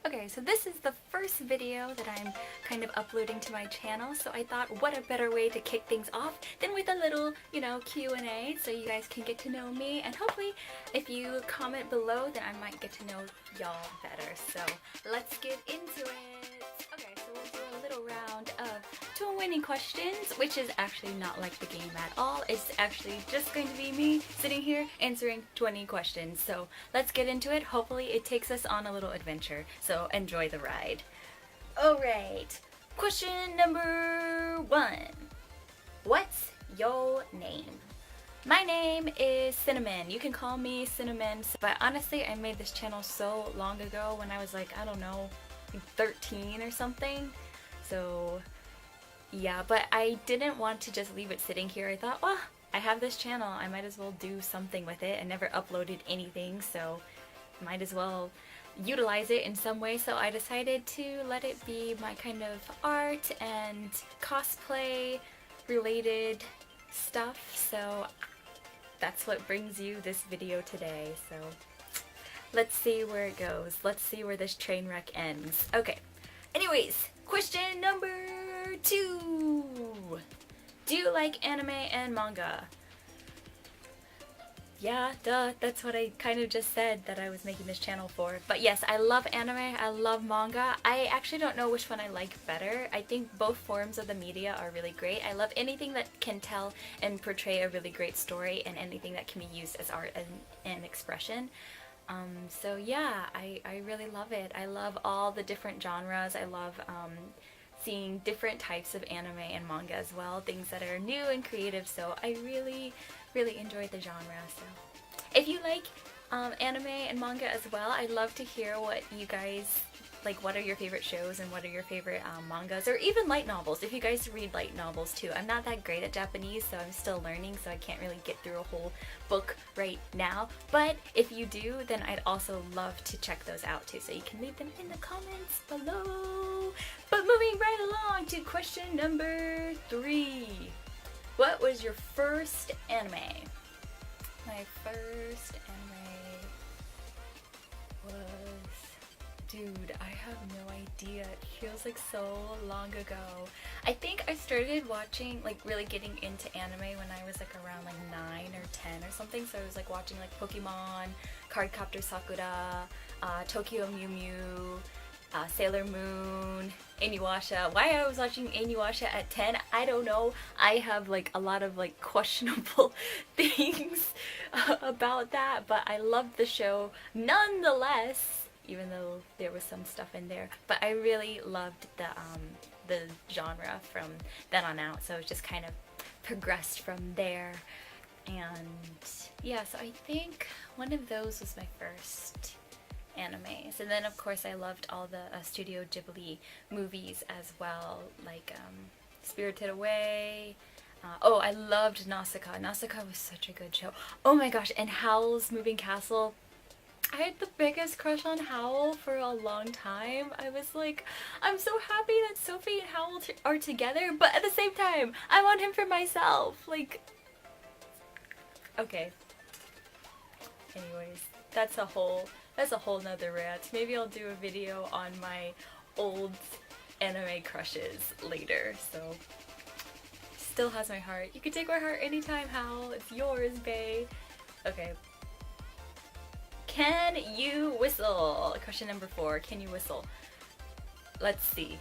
Okay, so this is the first video that I'm kind of uploading to my channel, so I thought what a better way to kick things off than with a little, Q&A so you guys can get to know me, and hopefully if you comment below then I might get to know y'all better. So let's get into it. Okay, so we'll do a little round of 20 questions, which is actually not like the game at all. It's actually just going to be me sitting here answering 20 questions. So let's get into it. Hopefully it takes us on a little adventure. So enjoy the ride. Alright, question number 1. What's your name? My name is Cinnamon. You can call me Cinnamon, but honestly I made this channel so long ago when I was like, I don't know, 13 or something. So yeah, but I didn't want to just leave it sitting here. I thought, well, I have this channel, I might as well do something with it. I never uploaded anything, so might as well utilize it in some way. So I decided to let it be my kind of art and cosplay related stuff. So that's what brings you this video today. So let's see where it goes. Let's see where this train wreck ends. Okay, anyways, question number 2. Do you like anime and manga? Yeah, duh, that's what I kind of just said that I was making this channel for. But yes, I love anime, I love manga. I actually don't know which one I like better. I think both forms of the media are really great. I love anything that can tell and portray a really great story, and anything that can be used as art and expression. So yeah, I really love it. I love all the different genres. I love seeing different types of anime and manga as well, things that are new and creative, so I really enjoy the genre. So if you like anime and manga as well, I'd love to hear what you guys like. What are your favorite shows and what are your favorite mangas, or even light novels, if you guys read light novels too. I'm not that great at Japanese, so I'm still learning, so I can't really get through a whole book right now, but if you do, then I'd also love to check those out too, so you can leave them in the comments below. But moving right along to question number 3. What was your first anime? My first anime was... Dude, I have no idea. It feels like so long ago. I think I started watching, like really getting into anime when I was like around like 9 or 10 or something. So I was like watching like Pokemon, Cardcaptor Sakura, Tokyo Mew Mew, Sailor Moon, Inuyasha. Why I was watching Inuyasha at 10, I don't know. I have like a lot of like questionable things about that, but I loved the show nonetheless, even though there was some stuff in there. But I really loved the genre from then on out, so it just kind of progressed from there. And yeah, so I think one of those was my first animes. And then of course I loved all the Studio Ghibli movies as well, like Spirited Away. Oh, I loved Nausicaa. Nausicaa was such a good show. Oh my gosh, and Howl's Moving Castle. I had the biggest crush on Howl for a long time. I was like, I'm so happy that Sophie and Howl are together, but at the same time, I want him for myself. Like, okay. Anyways, that's a whole nother rant. Maybe I'll do a video on my old anime crushes later. So, still has my heart. You can take my heart anytime, Howl. It's yours, bae. Okay. Can you whistle? Question number 4. Can you whistle? Let's see.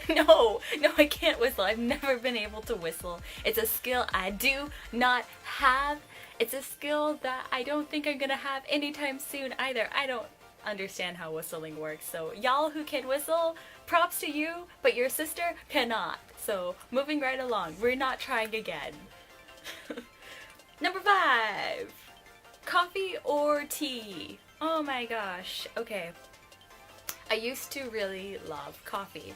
No, I can't whistle. I've never been able to whistle. It's a skill I do not have. It's a skill that I don't think I'm gonna have anytime soon either. I don't understand how whistling works, so y'all who can whistle, props to you, but your sister cannot. So moving right along, we're not trying again. Number 5. Coffee or tea? Oh my gosh. Okay, I used to really love coffee.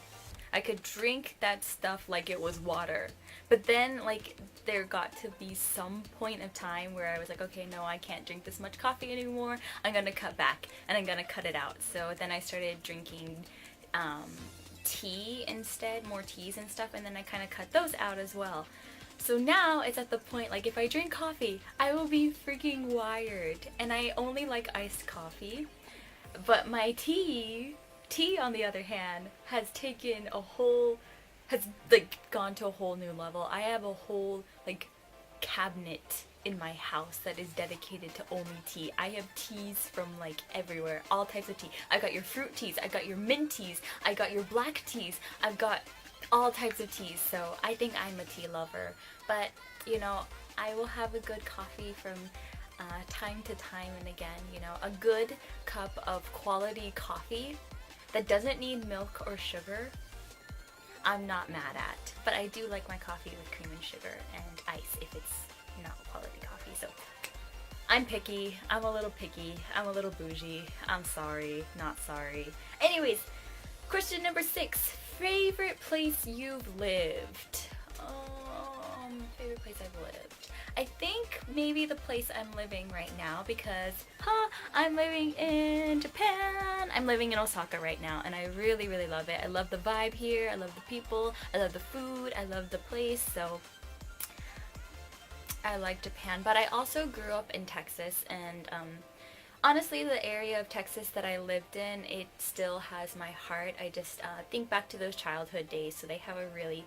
I could drink that stuff like it was water. But then, like, there got to be some point of time where I was like, okay, no, I can't drink this much coffee anymore. I'm gonna cut back, and I'm gonna cut it out. So then I started drinking tea instead, more teas and stuff, and then I kind of cut those out as well. So now it's at the point, like if I drink coffee, I will be freaking wired. And I only like iced coffee. But my tea on the other hand, has like gone to a whole new level. I have a whole like cabinet in my house that is dedicated to only tea. I have teas from like everywhere, all types of tea. I got your fruit teas, I got your mint teas, I got your black teas, I've got all types of teas. So I think I'm a tea lover. But you know, I will have a good coffee from time to time and again. You know, a good cup of quality coffee that doesn't need milk or sugar, I'm not mad at. But I do like my coffee with cream and sugar and ice if it's not quality coffee. So I'm picky. I'm a little picky. I'm a little bougie. I'm sorry. Not sorry. Anyways, question number 6. Favorite place you've lived? Favorite place I've lived. I think maybe the place I'm living right now because, I'm living in Japan. I'm living in Osaka right now and I really, really love it. I love the vibe here. I love the people. I love the food. I love the place. So I like Japan. But I also grew up in Texas and honestly, the area of Texas that I lived in, it still has my heart. I just think back to those childhood days, so they have a really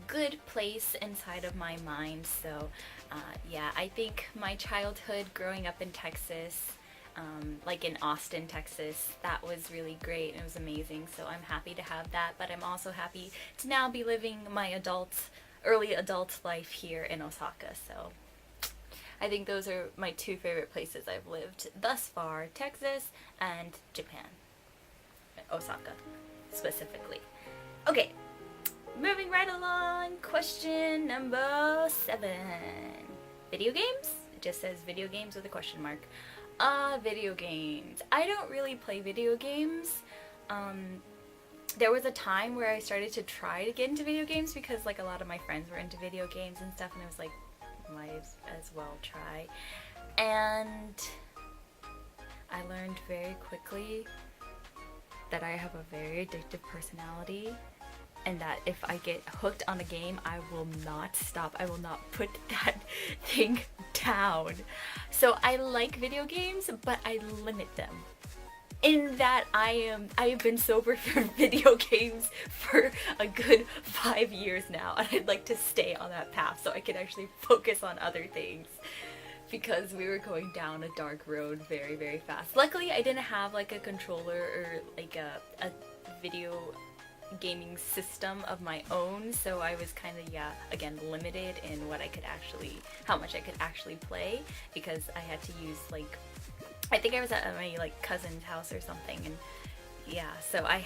good place inside of my mind. So yeah, I think my childhood growing up in Texas, like in Austin, Texas, that was really great. It was amazing. So I'm happy to have that, but I'm also happy to now be living my early adult life here in Osaka. So I think those are my 2 favorite places I've lived thus far, Texas and Japan. Osaka, specifically. Okay, moving right along, question number 7. Video games? It just says video games with a question mark. Video games. I don't really play video games. There was a time where I started to try to get into video games because like a lot of my friends were into video games and stuff, and I was like, might as well try. And I learned very quickly that I have a very addictive personality and that if I get hooked on a game, I will not stop. I will not put that thing down. So I like video games, but I limit them. In that I've been sober for video games for a good 5 years now, and I'd like to stay on that path so I can actually focus on other things, because we were going down a dark road very, very fast. Luckily, I didn't have like a controller or like a video gaming system of my own, so I was kind of, yeah, again, limited in how much I could actually play, because I had to use like, I think I was at my like cousin's house or something, and yeah, so I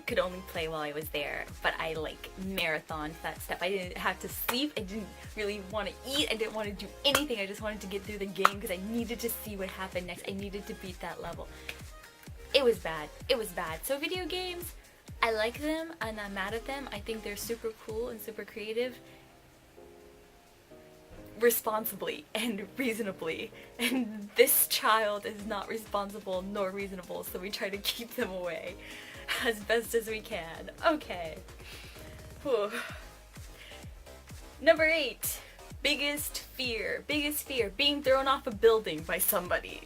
could only play while I was there, but I like marathoned that stuff. I didn't have to sleep, I didn't really want to eat, I didn't want to do anything, I just wanted to get through the game because I needed to see what happened next. I needed to beat that level. It was bad. It was bad. So video games, I like them, I'm not mad at them. I think they're super cool and super creative. Responsibly and reasonably, and this child is not responsible nor reasonable, so we try to keep them away as best as we can. Okay. Whew. Number 8. Biggest fear, being thrown off a building by somebody.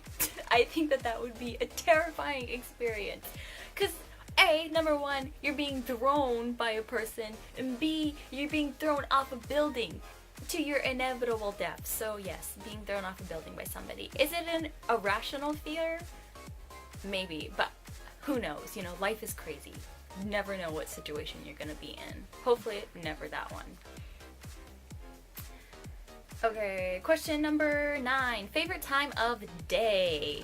I think that would be a terrifying experience, because A, number 1, you're being thrown by a person, and B, you're being thrown off a building to your inevitable death. So yes, being thrown off a building by somebody. Is it an irrational fear? Maybe, but who knows? You know, life is crazy. You never know what situation you're gonna be in. Hopefully never that one. Okay, question number 9. Favorite time of day?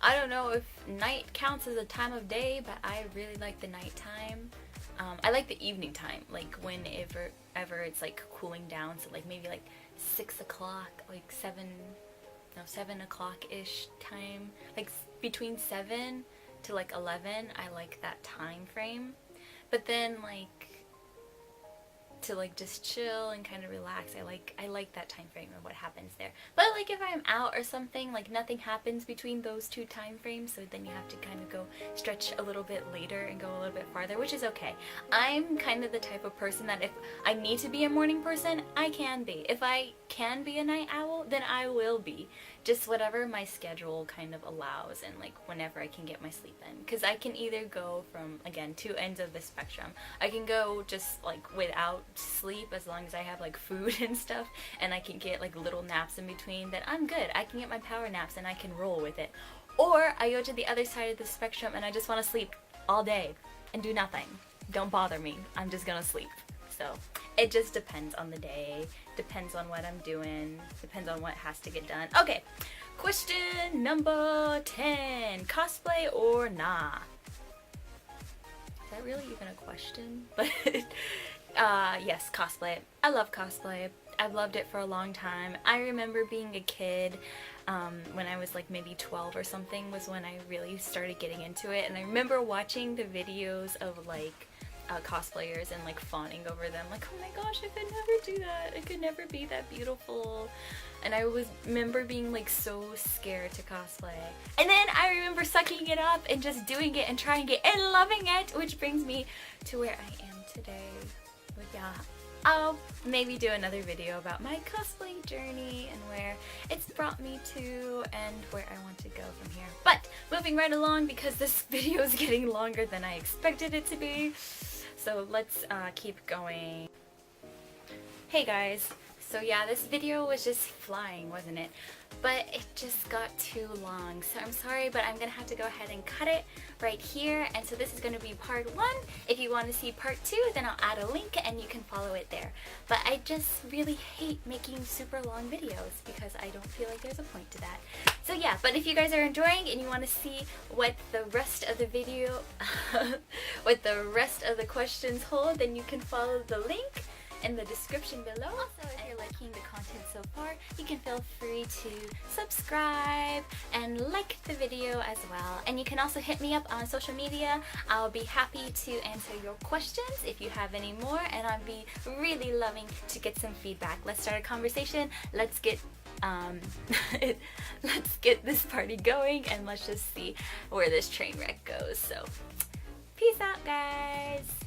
I don't know if night counts as a time of day, but I really like the nighttime. I like the evening time, like whenever it's like cooling down, so like maybe like 6 o'clock, like 7 o'clock-ish time, like between 7 to like 11, I like that time frame. But then like to like just chill and kind of relax. I like that time frame of what happens there. But like if I'm out or something, like nothing happens between those two time frames, so then you have to kind of go stretch a little bit later and go a little bit farther, which is okay. I'm kind of the type of person that if I need to be a morning person, I can be. If I can be a night owl, then I will be. Just whatever my schedule kind of allows, and like whenever I can get my sleep in. Because I can either go from, again, two ends of the spectrum. I can go just like without sleep as long as I have like food and stuff, and I can get like little naps in between, then I'm good. I can get my power naps and I can roll with it. Or I go to the other side of the spectrum and I just want to sleep all day and do nothing. Don't bother me. I'm just gonna sleep. So it just depends on the day, depends on what I'm doing, depends on what has to get done. Okay, question number 10. Cosplay or nah? Is that really even a question? But yes, cosplay. I love cosplay. I've loved it for a long time. I remember being a kid, when I was like maybe 12 or something was when I really started getting into it. And I remember watching the videos of like cosplayers and like fawning over them, like, oh my gosh, I could never do that, I could never be that beautiful. And I remember being like so scared to cosplay, and then I remember sucking it up and just doing it and trying it and loving it, which brings me to where I am today. But yeah, I'll maybe do another video about my cosplay journey and where it's brought me to and where I want to go from here. But moving right along, because this video is getting longer than I expected it to be, so let's keep going. Hey guys, so yeah, this video was just flying, wasn't it? But it just got too long, so I'm sorry, but I'm gonna have to go ahead and cut it right here. And so this is gonna be part 1. If you want to see part 2, then I'll add a link and you can follow it there. But I just really hate making super long videos because I don't feel like there's a point to that. So yeah, but if you guys are enjoying and you want to see what the rest of the video, what the rest of the questions hold, then you can follow the link in the description below. Also, if you're liking the content so far, you can feel free to subscribe and like the video as well. And you can also hit me up on social media. I'll be happy to answer your questions if you have any more, and I'd be really loving to get some feedback. Let's start a conversation. Let's get let's get this party going, and let's just see where this train wreck goes. So peace out, guys.